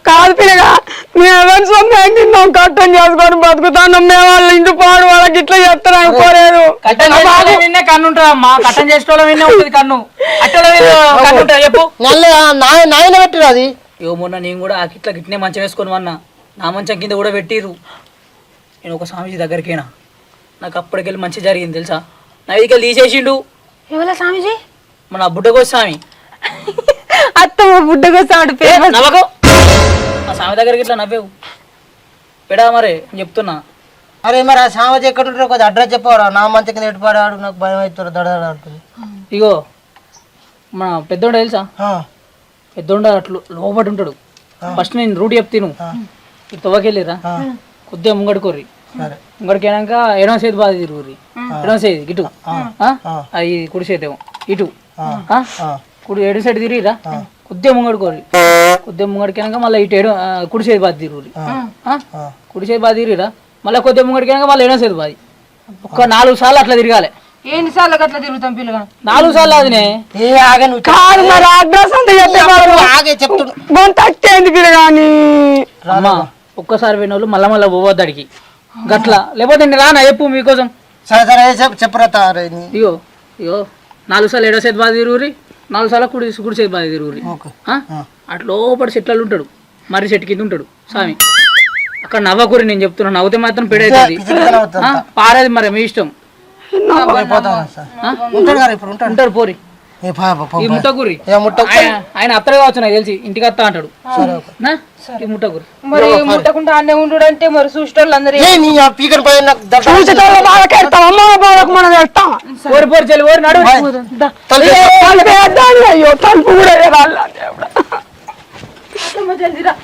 కాదు పిల్లగా మేము సొమ్ము తిన్నాం కట్టం చేసుకొని బతుకుతాను మేము వాళ్ళ ఇంటి పాడు వాళ్ళకి ఇట్లా చెప్తాను అనుకోలేదు కన్నుంటా అమ్మా కట్టం చేసుకోవడం ఉంటుంది కన్ను అట్లా చెప్పు నాయన పెట్టిరు అది ఇగో మొన్న నేను కూడా ఇట్లా గిట్నే మంచం వేసుకొని వన్నా నా మంచం కింద కూడా పెట్టిరు నేను ఒక స్వామీజీ దగ్గరికేనా నాకు అప్పటికెళ్ళి మంచి జరిగింది తెలుసా నా ఇదికెళ్ళి తీసేసిండు ఎవరా స్వామిజీ మన బుడ్డగో స్వామి అత్తమ్మ బుడ్డగో స్వామి పేరు నవ్వకు ఆ స్వామి దగ్గరికి ఇట్లా నవ్వేవు పెడా మరి నేను చెప్తున్నా అరే మరి ఆ సామజీ ఎక్కడ ఉంటారో కొద్దిగా అడ్రస్ చెప్పవరా నా మంచి కింద ఎటుపడాడు నాకు భయం అవుతారు దడ అంటుంది ఇగో మన పెద్దోడ తెలుసా పెద్దోడ అట్లు లోపటి ఉంటాడు ఫస్ట్ నేను రూట్ చెప్తాను ఇటు తవ్వకెళ్ళిరా కొద్దిగా ముంగడుకోర్రి ముంగడికినాక ఎడమ చేతి బాధ తిరుగుర్రి ఎడమ చేతి ఇటు అది కుడి చేతేమో ఇటు కుడి ఎడమ సైడ్ తిరిగిరా కొద్దిగా ముంగడుకోర్రి కొద్దిగా ముంగడికినాక మళ్ళీ ఇటు కుడి చేతి బాధ తిరుగుర్రి కుడి చేతి బాధ తిరిగిరా మళ్ళీ కొద్దిగా ముంగడికినాక మళ్ళీ ఎడమ చేతి బాధ ఒక్క 4 సార్లు అట్లా తిరగాలి ఎన్నిసార్లు అట్లా తిరుగుతాం పిల్లగా 4 సార్లు అదినే కాదు మరి అడ్రస్ అంతా చెప్తాను పిల్లగాని అమ్మా ఒక్కసారి పోయిన వాళ్ళు మళ్ళా మళ్ళీ పోవద్దాడికి గట్లా లేకపోతే నేను రానా చెప్పు మీకోసం సరే సరే చెప్పరా ఇగో ఇగో 4 సార్లు ఎడవ చేతి బాధ తిరుగురి 4 సార్లు కుడి చేతి బాధ తిరుగురి అటు లోపల చెట్లలో ఉంటాడు మర్రి చెట్టు కింద ఉంటాడు స్వామి అక్కడ నవ్వకూరి నేను చెప్తున్నా నవ్వుతే మాత్రం పెడవుతుంది పారేది మరి మీ ఇష్టం ఉంటాడు పోరి ఈ ముట్టకూరి ఆయన అత్తరు కావచ్చు నాకు తెలిసి ఇంటికి వస్తా అంటాడు ఈ ముట్టకూరి మరి ముట్టకుండా అన్నే ఉండు అంటే మరి చూసేటోళ్ళు అందరూ పోరి పోరి చెల్లి పోరి నడు అయ్యో తలుపు కూడా జల్దీరా